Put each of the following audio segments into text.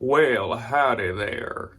Well, howdy there.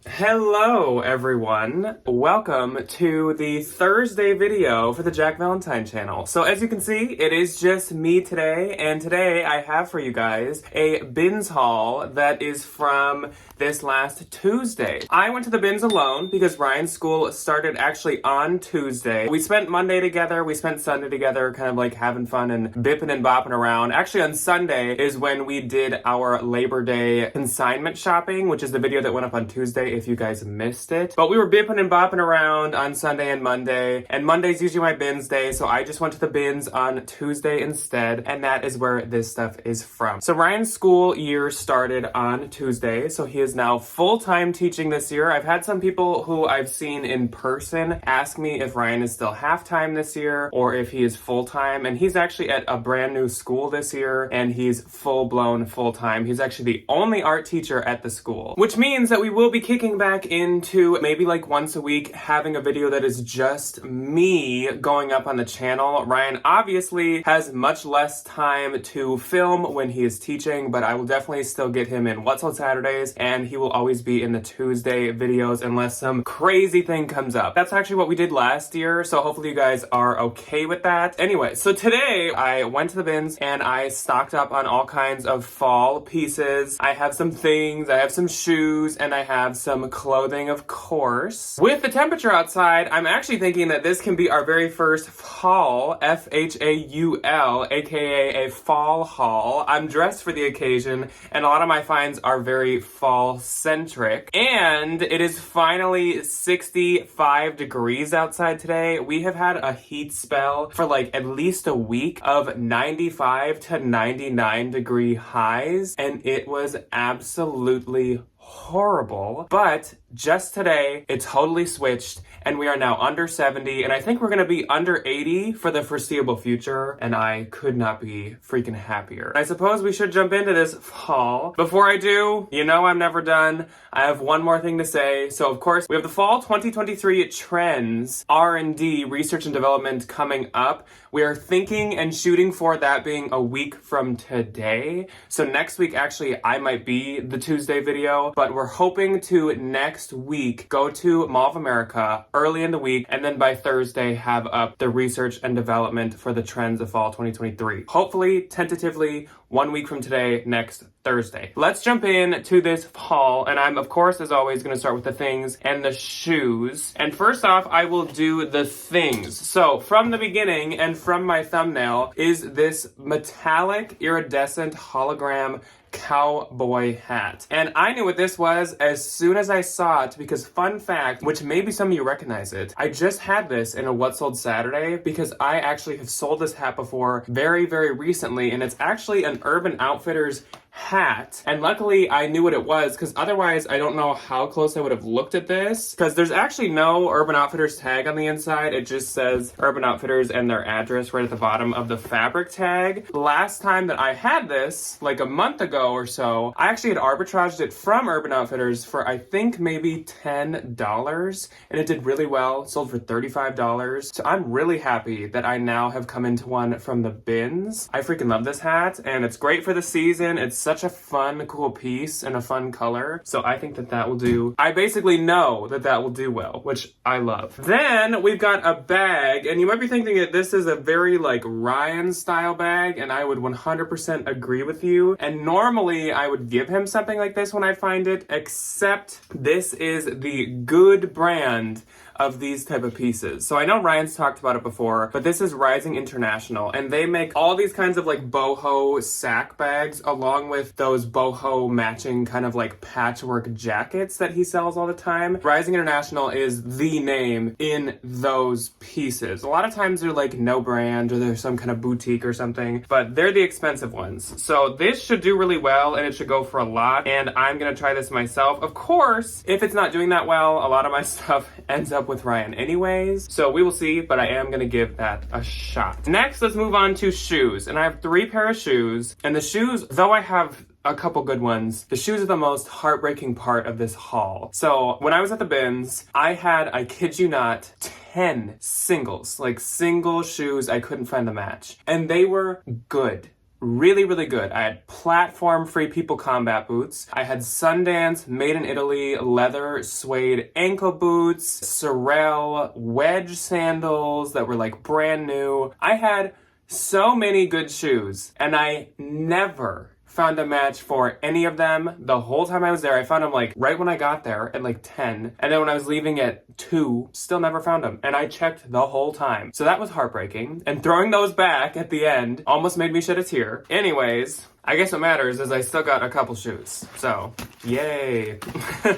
Hello, everyone. Welcome to the Thursday video for the Jack Valentine channel. So as you can see, it is just me today, and today I have for you guys a bins haul that is from this last Tuesday. I went to the bins alone because Ryan's school started actually on Tuesday. We spent Monday together, we spent Sunday together, kind of like having fun and bipping and bopping around. Actually, on Sunday is when we did our Labor Day consignment shopping, which is the video that went up on Tuesday if you guys missed it. But we were bipping and bopping around on Sunday and Monday, and Monday's usually my bins day, so I just went to the bins on Tuesday instead, and that is where this stuff is from. So Ryan's school year started on Tuesday, so he is now full-time teaching this year. I've had some people who I've seen in person ask me if Ryan is still half-time this year or if he is full-time, and he's actually at a brand new school this year, and he's full-blown full-time. He's actually the only art teacher at the school, which means that we will be kicking back into maybe like once a week having a video that is just me going up on the channel. Ryan obviously has much less time to film when he is teaching, but I will definitely still get him in What's on Saturdays, and he will always be in the Tuesday videos unless some crazy thing comes up. That's actually what we did last year, so hopefully you guys are okay with that. Anyway, so today I went to the bins and I stocked up on all kinds of fall pieces. I have some things, I have some shoes, and I have some clothing, of course. With the temperature outside, I'm actually thinking that this can be our very first fall, F-H-A-U-L, aka a fall haul. I'm dressed for the occasion, and a lot of my finds are very fall-centric. And it is finally 65 degrees outside today. We have had a heat spell for like at least a week of 95 to 99 degree highs, and it was absolutely horrible. But just today, it totally switched, and we are now under 70, and I think we're gonna be under 80 for the foreseeable future, and I could not be freaking happier. I suppose we should jump into this fall. Before I do, you know I'm never done. I have one more thing to say. So of course, we have the fall 2023 trends, R&D, research and development coming up. We are thinking and shooting for that being a week from today. So next week, actually, I might be the Tuesday video, but we're hoping to next week go to Mall of America early in the week, and then by Thursday have up the research and development for the trends of fall 2023. Hopefully, tentatively, 1 week from today, next Thursday. Let's jump in to this haul, and I'm, of course, as always, going to start with the things and the shoes. And first off, I will do the things. So, from the beginning and from my thumbnail is this metallic iridescent hologram cowboy hat. And I knew what this was as soon as I saw it because, fun fact, which maybe some of you recognize it, I just had this in a What Sold Saturday because I actually have sold this hat before very, very recently, and it's actually an Urban Outfitters hat, and luckily I knew what it was because otherwise I don't know how close I would have looked at this because there's actually no Urban Outfitters tag on the inside. It just says Urban Outfitters and their address right at the bottom of the fabric tag. Last time that I had this, like a month ago or so, I actually had arbitraged it from Urban Outfitters for I think maybe $10, and it did really well, sold for $35. So I'm really happy that I now have come into one from the bins. I freaking love this hat, and it's great for the season. It's such a fun, cool piece and a fun color. So I think that that will do. I basically know that that will do well, which I love. Then we've got a bag, and you might be thinking that this is a very like Ryan style bag, and I would 100% agree with you. And normally I would give him something like this when I find it, except this is the Good brand of these type of pieces. So I know Ryan's talked about it before, but this is Rising International, and they make all these kinds of like boho sack bags along with those boho matching kind of like patchwork jackets that he sells all the time. Rising International is the name in those pieces. A lot of times they're like no brand or they're some kind of boutique or something, but they're the expensive ones. So this should do really well, and it should go for a lot, and I'm gonna try this myself. Of course, if it's not doing that well, a lot of my stuff ends up with Ryan anyways, so we will see, but I am gonna give that a shot. Next, let's move on to shoes, and I have 3 pair of shoes, and the shoes, though I have a couple good ones, the shoes are the most heartbreaking part of this haul. So when I was at the bins, I had, I kid you not, 10 singles, like single shoes. I couldn't find the match, and they were good. really, really good. I had platform Free People combat boots. I had Sundance, made in Italy, leather suede ankle boots, Sorel wedge sandals that were like brand new. I had so many good shoes, and I never found a match for any of them the whole time I was there. I found them like right when I got there at like 10, and then when I was leaving at 2, still never found them, and I checked the whole time. So that was heartbreaking, and throwing those back at the end almost made me shed a tear. Anyways, I guess what matters is I still got a couple shoes, so yay.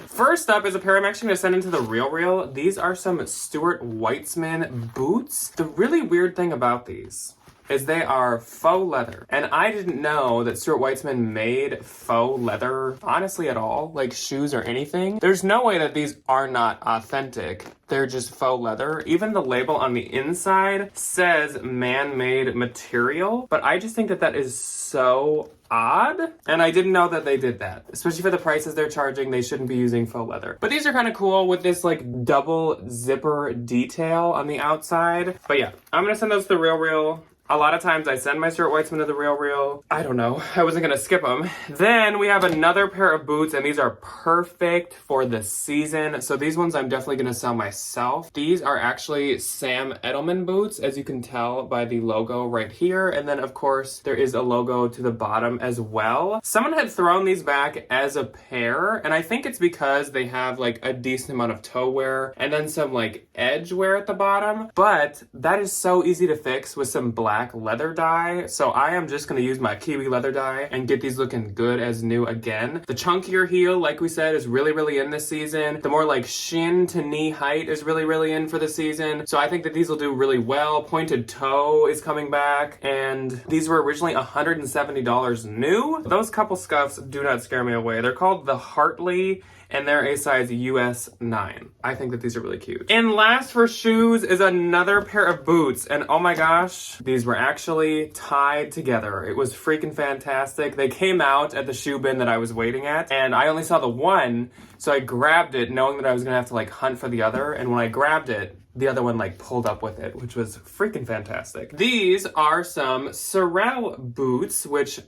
First up is a pair I'm actually gonna send into the Real. These are some Stuart Weitzman boots. The really weird thing about these is they are faux leather. And I didn't know that Stuart Weitzman made faux leather, honestly, at all, like shoes or anything. There's no way that these are not authentic. They're just faux leather. Even the label on the inside says man-made material, but I just think that that is so odd, and I didn't know that they did that. Especially for the prices they're charging, they shouldn't be using faux leather. But these are kind of cool with this like double zipper detail on the outside. But yeah, I'm gonna send those to the Real. A lot of times I send my Stuart Weitzman to the Real. I don't know. I wasn't gonna skip them. Then we have another pair of boots, and these are perfect for the season. So these ones I'm definitely gonna sell myself. These are actually Sam Edelman boots, as you can tell by the logo right here. And then of course there is a logo to the bottom as well. Someone had thrown these back as a pair, and I think it's because they have like a decent amount of toe wear and then some like edge wear at the bottom. But that is so easy to fix with some black leather dye, so I am just going to use my kiwi leather dye and get these looking good as new again. The chunkier heel, like we said, is really in this season. The more like shin to knee height is really in for the season, so I think that these will do really well. Pointed toe is coming back, and these were originally $170 new. Those couple scuffs do not scare me away. They're called the Hartley, and they're a size US 9. I think that these are really cute. And last for shoes is another pair of boots, and oh my gosh, these were actually tied together. It was freaking fantastic. They came out at the shoe bin that I was waiting at, and I only saw the one, so I grabbed it knowing that I was gonna have to like hunt for the other, and when I grabbed it, the other one like pulled up with it, which was freaking fantastic. These are some Sorel boots, which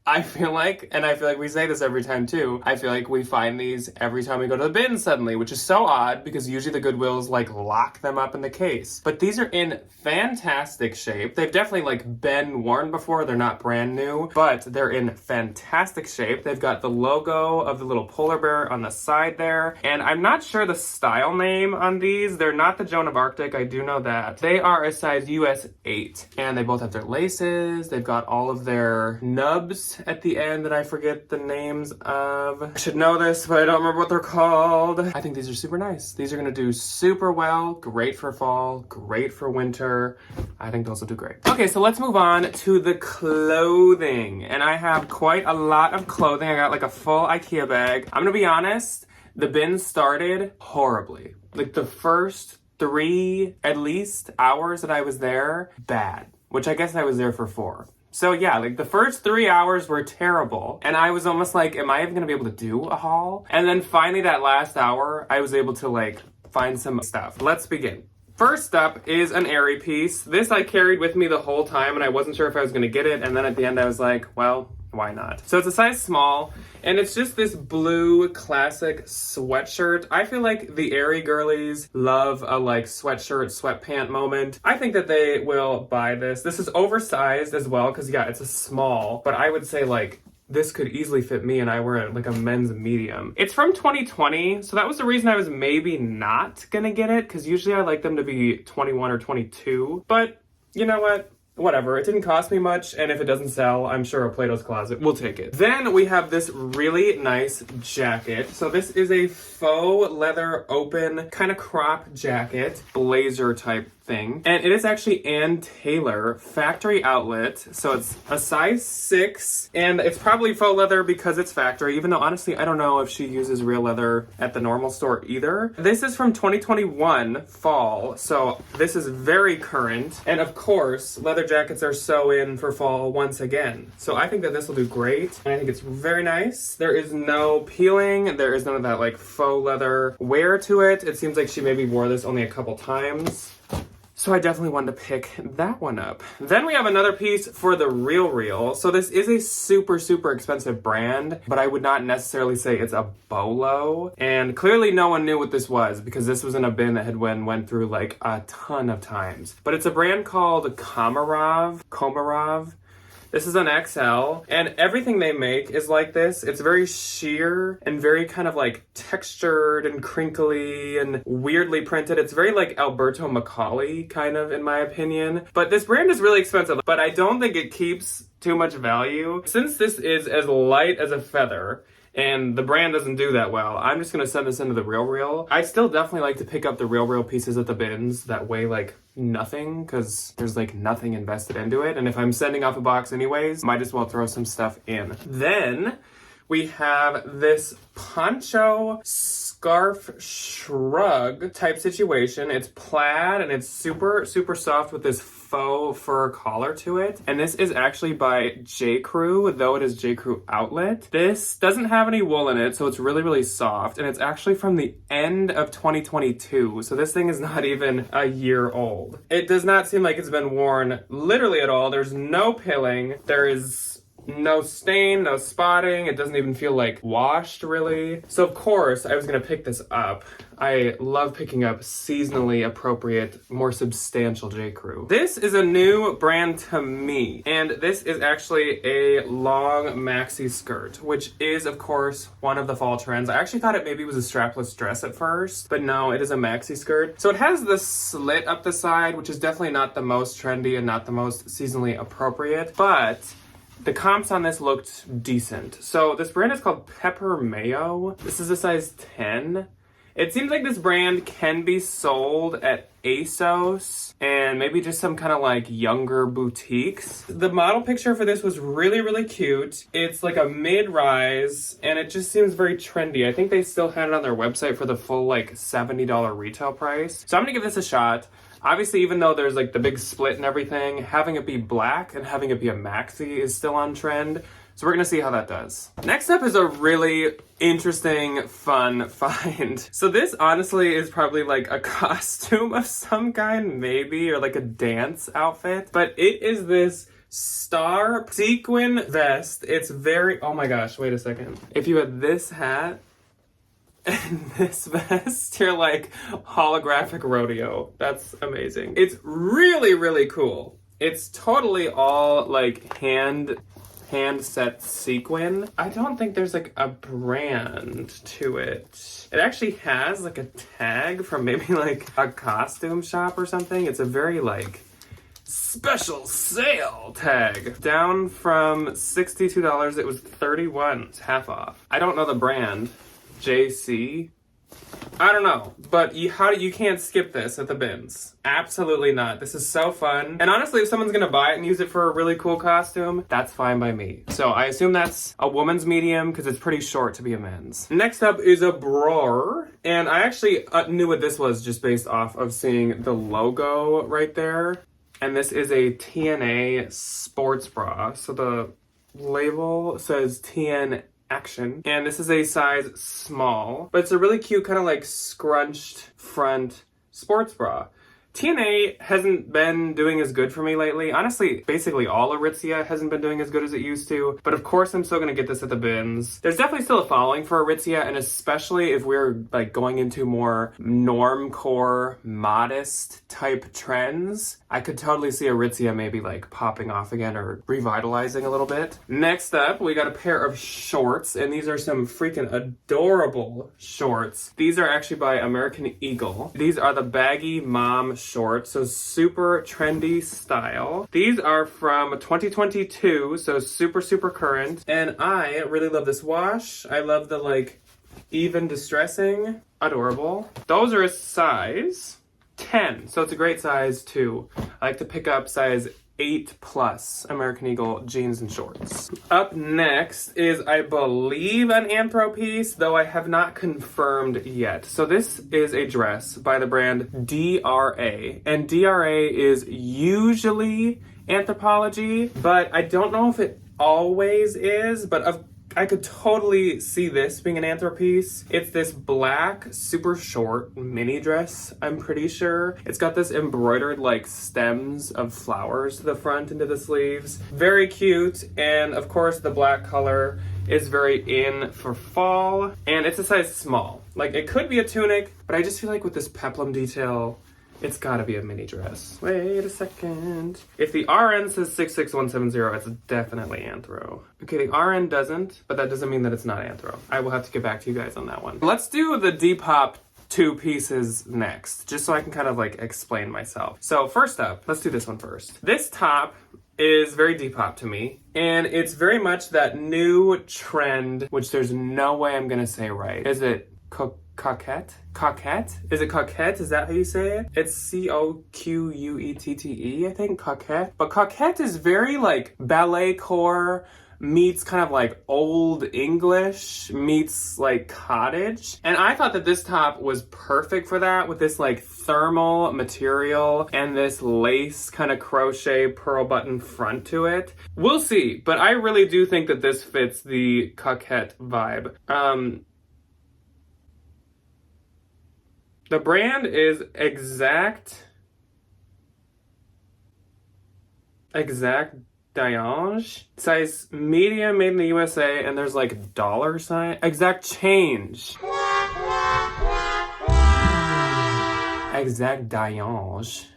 I feel like we say this every time too, I feel like we find these every time we go to the bin suddenly, which is so odd because usually the Goodwills like lock them up in the case. But these are in fantastic shape. They've definitely like been worn before. They're not brand new, but they're in fantastic shape. They've got the logo of the little polar bear on the side there. And I'm not sure the style name on these. They're not the Joan of Arctic, I do know that. They are a size US 8. And they both have their laces. They've got all of their nubs at the end that I forget the names of. I should know this, but I don't remember what they're called. I think these are super nice. These are gonna do super well. Great for fall, great for winter. I think those will do great. Okay, so let's move on to the clothing. And I have quite a lot of clothing. I got like a full IKEA bag. I'm gonna be honest, the bin started horribly. Like the first 3, at least, hours that I was there, bad. Which I guess I was there for 4. So yeah, like the first 3 hours were terrible, and I was almost like, am I even gonna be able to do a haul? And then finally that last hour, I was able to like find some stuff. Let's begin. First up is an Aerie piece. This I carried with me the whole time, and I wasn't sure if I was gonna get it, and then at the end I was like, well, why not? So it's a size small, and it's just this blue classic sweatshirt. I feel like the Aerie girlies love a like sweatshirt, sweatpant moment. I think that they will buy this. This is oversized as well, because yeah, it's a small, but I would say like this could easily fit me, and I wear like a men's medium. It's from 2020, so that was the reason I was maybe not gonna get it, because usually I like them to be 21 or 22, but you know what? Whatever, it didn't cost me much, and if it doesn't sell, I'm sure a Plato's Closet will take it. Then we have this really nice jacket. So this is a faux leather open kind of crop jacket, blazer type thing. And it is actually Ann Taylor factory outlet. So it's a size 6, and it's probably faux leather because it's factory, even though honestly, I don't know if she uses real leather at the normal store either. This is from 2021 fall, so this is very current. And of course, leather jackets are so in for fall once again. So I think that this will do great, and I think it's very nice. There is no peeling, there is none of that like faux leather wear to it. It seems like she maybe wore this only a couple times. So I definitely wanted to pick that one up. Then we have another piece for the Real Real. So this is a super, super expensive brand, but I would not necessarily say it's a bolo. And clearly no one knew what this was because this was in a bin that had went through like a ton of times. But it's a brand called Komarov. This is an XL, and everything they make is like this. It's very sheer and very kind of like textured and crinkly and weirdly printed. It's very like Alberto Macaulay kind of, in my opinion. But this brand is really expensive, but I don't think it keeps too much value. Since this is as light as a feather, and the brand doesn't do that well, I'm just gonna send this into the Real Real. I still definitely like to pick up the Real Real pieces at the bins that weigh like nothing, because there's like nothing invested into it. And if I'm sending off a box anyways, might as well throw some stuff in. Then we have this poncho scarf shrug type situation. It's plaid and it's super, super soft with this faux fur collar to it. And this is actually by J. Crew, though it is J. Crew outlet. This doesn't have any wool in it, so it's really, really soft. And it's actually from the end of 2022. So this thing is not even a year old. It does not seem like it's been worn literally at all. There's no pilling. There is no stain, no spotting. It doesn't even feel like washed really. So of course I was gonna pick this up. I love picking up seasonally appropriate, more substantial J. Crew. This is a new brand to me, and this is actually a long maxi skirt, which is of course one of the fall trends. I actually thought it maybe was a strapless dress at first, but no, it is a maxi skirt. So it has the slit up the side, which is definitely not the most trendy and not the most seasonally appropriate, but the comps on this looked decent. So this brand is called Pepper Mayo. This is a size 10. It seems like this brand can be sold at ASOS and maybe just some kind of like younger boutiques. The model picture for this was really, really cute. It's like a mid-rise and it just seems very trendy. I think they still had it on their website for the full like $70 retail price. So I'm gonna give this a shot. Obviously, even though there's like the big split and everything, having it be black and having it be a maxi is still on trend. So we're gonna see how that does. Next up is a really interesting, fun find. So this honestly is probably like a costume of some kind, maybe, or like a dance outfit. But it is this star sequin vest. It's very, oh my gosh, wait a second. If you had this hat and this vest, you're like holographic rodeo. That's amazing. It's really, really cool. It's totally all like hand set sequin. I don't think there's like a brand to it. It actually has like a tag from maybe like a costume shop or something. It's a very like special sale tag. Down from $62, it was $31. It's half off. I don't know the brand. JC? I don't know, but you can't skip this at the bins. Absolutely not. This is so fun. And honestly, if someone's gonna buy it and use it for a really cool costume, that's fine by me. So I assume that's a woman's medium because it's pretty short to be a men's. Next up is a bra, and I actually knew what this was just based off of seeing the logo right there. And this is a TNA sports bra. So the label says TN Action, and this is a size small, but it's a really cute kind of like scrunched front sports bra. TNA hasn't been doing as good for me lately. Honestly, basically all Aritzia hasn't been doing as good as it used to, but of course I'm still gonna get this at the bins. There's definitely still a following for Aritzia, and especially if we're like going into more normcore, modest type trends, I could totally see Aritzia maybe like popping off again or revitalizing a little bit. Next up, we got a pair of shorts, and these are some freaking adorable shorts. These are actually by American Eagle. These are the baggy mom shorts, so super trendy style. These are from 2022, so super, super current. And I really love this wash. I love the like even distressing. Adorable. Those are a size 10, so it's a great size too. I like to pick up size 8+ American Eagle jeans and shorts. Up next is, I believe, an Anthro piece, though I have not confirmed yet. So this is a dress by the brand DRA, and DRA is usually Anthropologie, but I don't know if it always is, but of I could totally see this being an Anthro piece. It's this black, super short mini dress, I'm pretty sure. It's got this embroidered like stems of flowers to the front and to the sleeves. Very cute, and of course the black color is very in for fall, and it's a size small. Like, it could be a tunic, but I just feel like with this peplum detail, it's gotta be a mini dress. Wait a second. If the RN says 66170, it's definitely Anthro. Okay, the RN doesn't, but that doesn't mean that it's not Anthro. I will have to get back to you guys on that one. Let's do the Depop 2 pieces next, just so I can kind of like explain myself. So first up, let's do this one first. This top is very Depop to me, and it's very much that new trend, which there's no way I'm gonna say right. Is it coquette? Coquette? Is it coquette? Is that how you say it? It's Coquette, I think, coquette. But coquette is very like ballet core meets kind of like old English meets like cottage. And I thought that this top was perfect for that, with this like thermal material and this lace kind of crochet pearl button front to it. We'll see, but I really do think that this fits the coquette vibe. The brand is Exact Diange, size medium, made in the USA, and there's like a dollar sign. Exact Change. Exact Diange.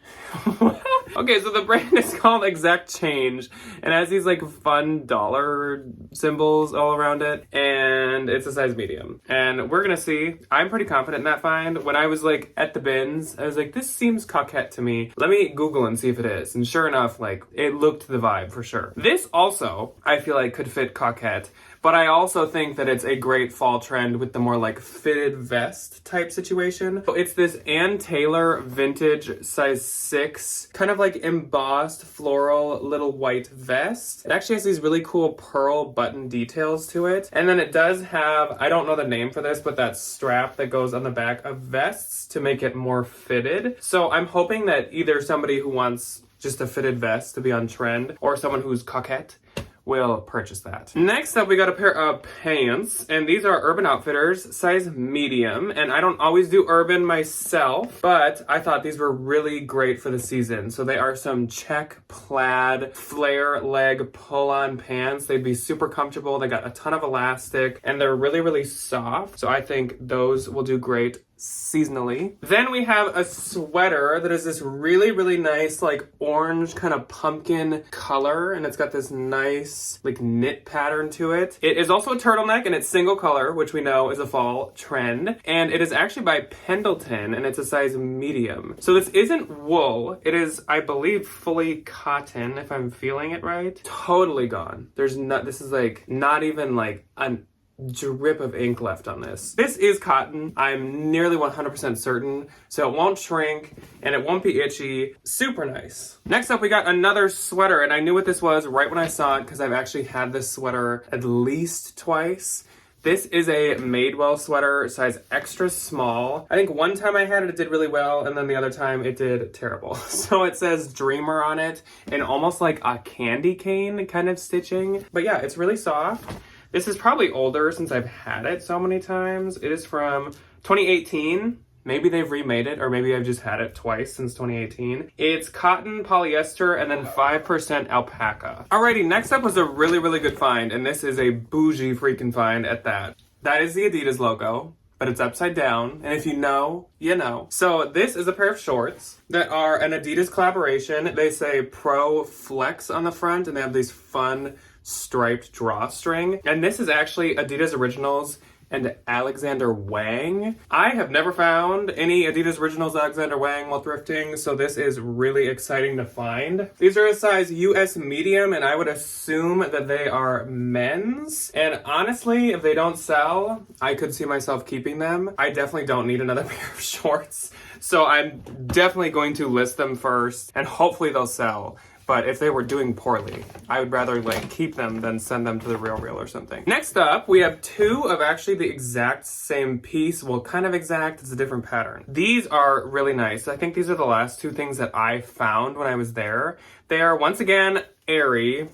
Okay, so the brand is called Exact Change, and it has these like fun dollar symbols all around it, and it's a size medium. And we're gonna see. I'm pretty confident in that find. When I was like at the bins, I was like, this seems coquette to me. Let me Google and see if it is. And sure enough, like, it looked the vibe for sure. This also, I feel like, could fit coquette. But I also think that it's a great fall trend with the more like fitted vest type situation. So it's this Ann Taylor vintage size 6, kind of like embossed floral little white vest. It actually has these really cool pearl button details to it. And then it does have, I don't know the name for this, but that strap that goes on the back of vests to make it more fitted. So I'm hoping that either somebody who wants just a fitted vest to be on trend, or someone who's coquette, will purchase that. Next up, we got a pair of pants, and these are Urban Outfitters, size medium, and I don't always do urban myself, but I thought these were really great for the season. So they are some check plaid flare leg pull-on pants. They'd be super comfortable. They got a ton of elastic, and they're really, really soft. So I think those will do great seasonally. Then we have a sweater that is this really, really nice like orange kind of pumpkin color, and it's got this nice like knit pattern to it. It is also a turtleneck, and it's single color, which we know is a fall trend, and it is actually by Pendleton, and it's a size medium. So this isn't wool. It is, I believe, fully cotton, if I'm feeling it right. Totally gone. There's not, this is like not even like an drip of ink left on this. This is cotton. I'm nearly 100% certain, so it won't shrink and it won't be itchy. Super nice. Next up, we got another sweater, and I knew what this was right when I saw it because I've actually had this sweater at least twice. This is a Madewell sweater, size extra small. I think one time I had it, it did really well, and then the other time it did terrible. So it says Dreamer on it, and almost like a candy cane kind of stitching. But yeah, it's really soft. This is probably older since I've had it so many times. It is from 2018. Maybe they've remade it, or maybe I've just had it twice since 2018. It's cotton, polyester, and then 5% alpaca. Alrighty, next up was a really, really good find, and this is a bougie freaking find at that. That is the Adidas logo, but it's upside down, and if you know, you know. So this is a pair of shorts that are an Adidas collaboration. They say Pro Flex on the front, and they have these fun striped drawstring. And this is actually Adidas Originals and Alexander Wang. I have never found any Adidas Originals Alexander Wang while thrifting, so this is really exciting to find. These are a size US medium, and I would assume that they are men's. And honestly, if they don't sell, I could see myself keeping them. I definitely don't need another pair of shorts, so I'm definitely going to list them first, and hopefully they'll sell. But if they were doing poorly, I would rather like keep them than send them to the Real or something. Next up, we have two of actually the exact same piece. Well, kind of exact, it's a different pattern. These are really nice. I think these are the last two things that I found when I was there. They are, once again, Aerie.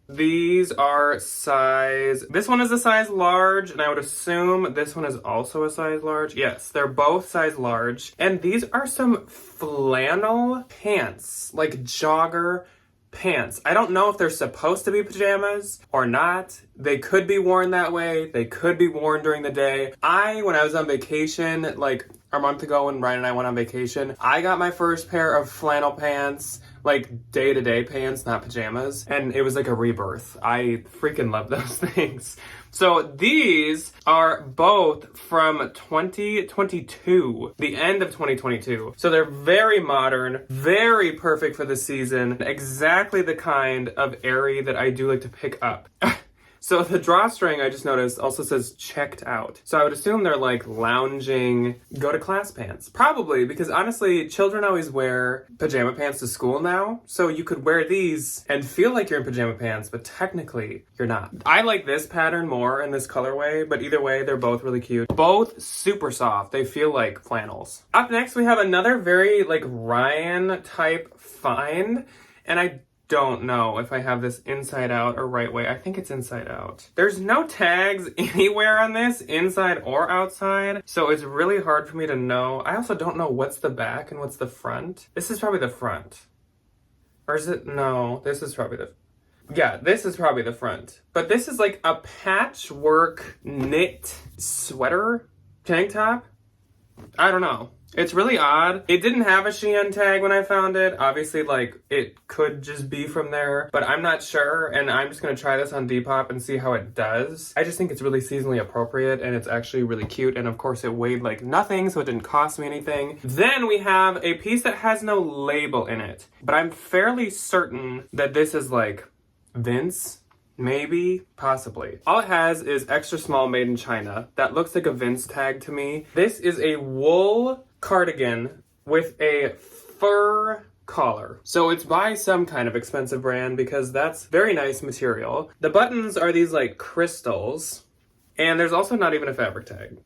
These are size, this one is a size large, and I would assume this one is also a size large. Yes, they're both size large. And these are some flannel pants, like jogger pants. I don't know if they're supposed to be pajamas or not. They could be worn that way. They could be worn during the day. When I was on vacation, like a month ago when Ryan and I went on vacation, I got my first pair of flannel pants, like day-to-day pants, not pajamas, and it was like a rebirth. I freaking love those things. So these are both from 2022, the end of 2022. So they're very modern, very perfect for the season, exactly the kind of airy that I do like to pick up. So the drawstring, I just noticed, also says checked out. So I would assume they're like lounging, go to class pants. Probably, because honestly, children always wear pajama pants to school now. So you could wear these and feel like you're in pajama pants, but technically you're not. I like this pattern more in this colorway, but either way, they're both really cute. Both super soft. They feel like flannels. Up next, we have another very like Ryan type find. And I don't know if I have this inside out or right way. I think it's inside out. There's no tags anywhere on this, inside or outside, so it's really hard for me to know. I also don't know what's the back and what's the front. This is probably the front. Or is it? No, this is probably the... Yeah, this is probably the front. But this is like a patchwork knit sweater tank top. I don't know. It's really odd. It didn't have a Shein tag when I found it. Obviously, like, it could just be from there, but I'm not sure, and I'm just gonna try this on Depop and see how it does. I just think it's really seasonally appropriate, and it's actually really cute, and of course it weighed like nothing, so it didn't cost me anything. Then we have a piece that has no label in it, but I'm fairly certain that this is like Vince. Maybe, possibly. All it has is extra small made in China. That looks like a Vince tag to me. This is a wool cardigan with a fur collar. So it's by some kind of expensive brand because that's very nice material. The buttons are these like crystals. And there's also not even a fabric tag.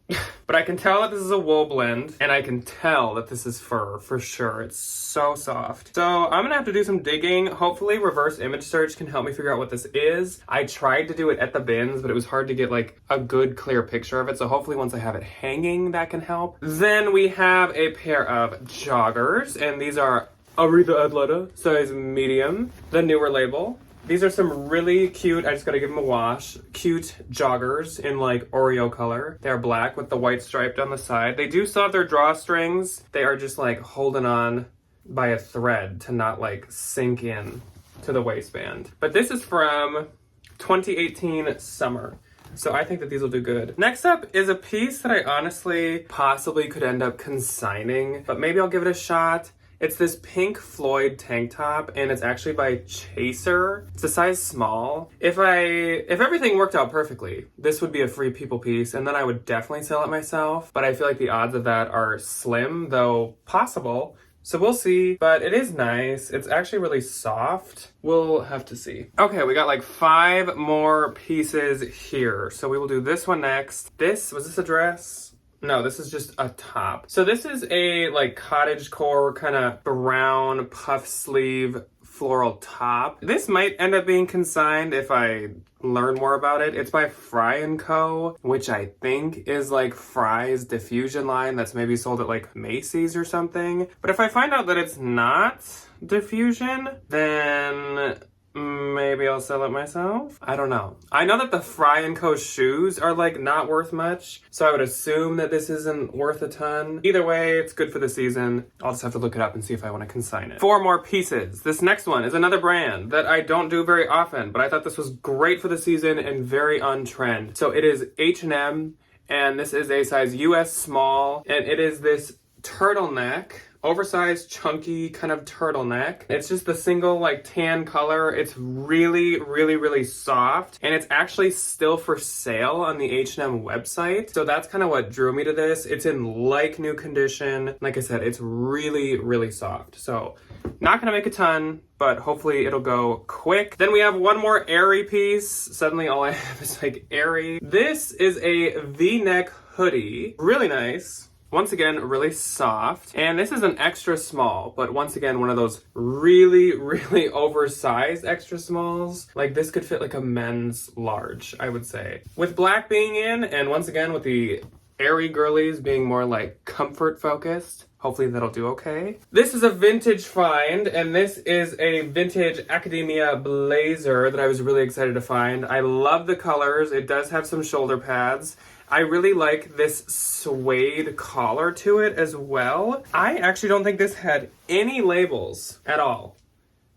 But I can tell that this is a wool blend, and I can tell that this is fur for sure. It's so soft. So I'm gonna have to do some digging. Hopefully reverse image search can help me figure out what this is. I tried to do it at the bins, but it was hard to get like a good clear picture of it. So hopefully once I have it hanging, that can help. Then we have a pair of joggers, and these are Aretha Atleta, size medium, the newer label. These are some really cute, I just gotta give them a wash, cute joggers in like Oreo color. They're black with the white stripe down the side. They do still have their drawstrings. They are just like holding on by a thread to not like sink in to the waistband. But this is from 2018 summer. So I think that these will do good. Next up is a piece that I honestly possibly could end up consigning, but maybe I'll give it a shot. It's this Pink Floyd tank top, and it's actually by Chaser. It's a size small. If everything worked out perfectly, this would be a free people piece, and then I would definitely sell it myself. But I feel like the odds of that are slim, though possible. So we'll see, but it is nice. It's actually really soft. We'll have to see. Okay, we got like 5 more pieces here. So we will do this one next. Was this a dress? No, this is just a top. So this is a like cottagecore kind of brown puff sleeve floral top. This might end up being consigned if I learn more about it. It's by Fry & Co., which I think is like Fry's diffusion line that's maybe sold at like Macy's or something. But if I find out that it's not diffusion, then maybe I'll sell it myself. I don't know. I know that the Fry & Co. shoes are like not worth much, so I would assume that this isn't worth a ton. Either way, it's good for the season. I'll just have to look it up and see if I want to consign it. 4 more pieces. This next one is another brand that I don't do very often, but I thought this was great for the season and very on trend. So it is H&M, and this is a size US small, and it is this turtleneck, oversized, chunky kind of turtleneck. It's just the single like tan color. It's really, really, really soft. And it's actually still for sale on the H&M website. So that's kind of what drew me to this. It's in like new condition. Like I said, it's really, really soft. So not gonna make a ton, but hopefully it'll go quick. Then we have one more airy piece. Suddenly all I have is like airy. This is a V-neck hoodie. Really nice. Once again, really soft. And this is an extra small, but once again, one of those really, really oversized extra smalls. Like this could fit like a men's large, I would say. With black being in, and once again with the airy girlies being more like comfort focused, hopefully that'll do okay. This is a vintage find, and this is a vintage academia blazer that I was really excited to find. I love the colors. It does have some shoulder pads. I really like this suede collar to it as well. I actually don't think this had any labels at all.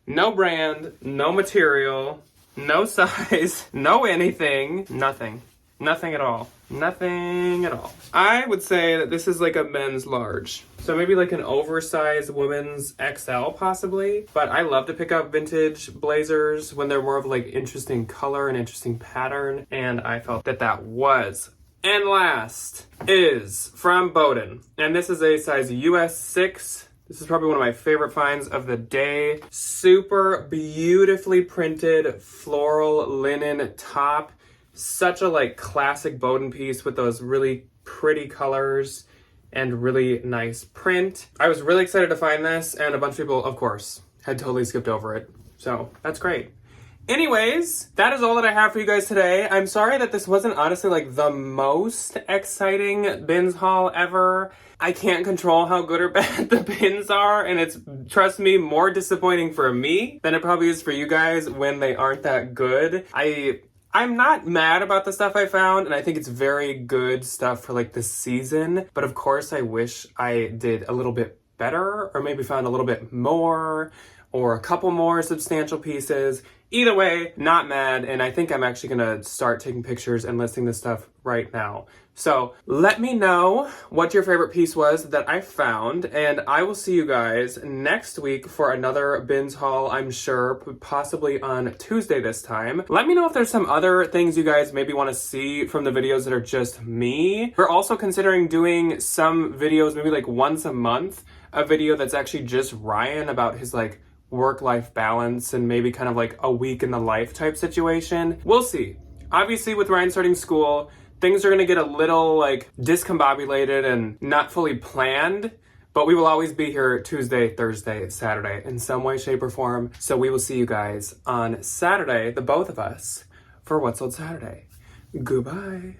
No brand, no material, no size, no anything, nothing. Nothing at all. Nothing at all. I would say that this is like a men's large. So maybe like an oversized women's XL possibly. But I love to pick up vintage blazers when they're more of like interesting color and interesting pattern. And I felt that that was. And last is from Bowden. And this is a size US 6. This is probably one of my favorite finds of the day. Super beautifully printed floral linen top. Such a like classic Bowden piece with those really pretty colors and really nice print. I was really excited to find this, and a bunch of people, of course, had totally skipped over it. So that's great. Anyways, that is all that I have for you guys today. I'm sorry that this wasn't honestly like the most exciting bins haul ever. I can't control how good or bad the bins are, and it's, trust me, more disappointing for me than it probably is for you guys when they aren't that good. I'm not mad about the stuff I found, and I think it's very good stuff for like this season, but of course I wish I did a little bit better, or maybe found a little bit more, or a couple more substantial pieces. Either way, not mad, and I think I'm actually gonna start taking pictures and listing this stuff right now. So let me know what your favorite piece was that I found, and I will see you guys next week for another bins haul, I'm sure, possibly on Tuesday this time. Let me know if there's some other things you guys maybe want to see from the videos that are just me. We're also considering doing some videos, maybe like once a month, a video that's actually just Ryan about his like work-life balance and maybe kind of like a week in the life type situation. We'll see. Obviously with Ryan starting school, things are going to get a little like discombobulated and not fully planned, but we will always be here Tuesday, Thursday, Saturday in some way, shape, or form. So we will see you guys on Saturday, the both of us, for What's Sold Saturday. Goodbye.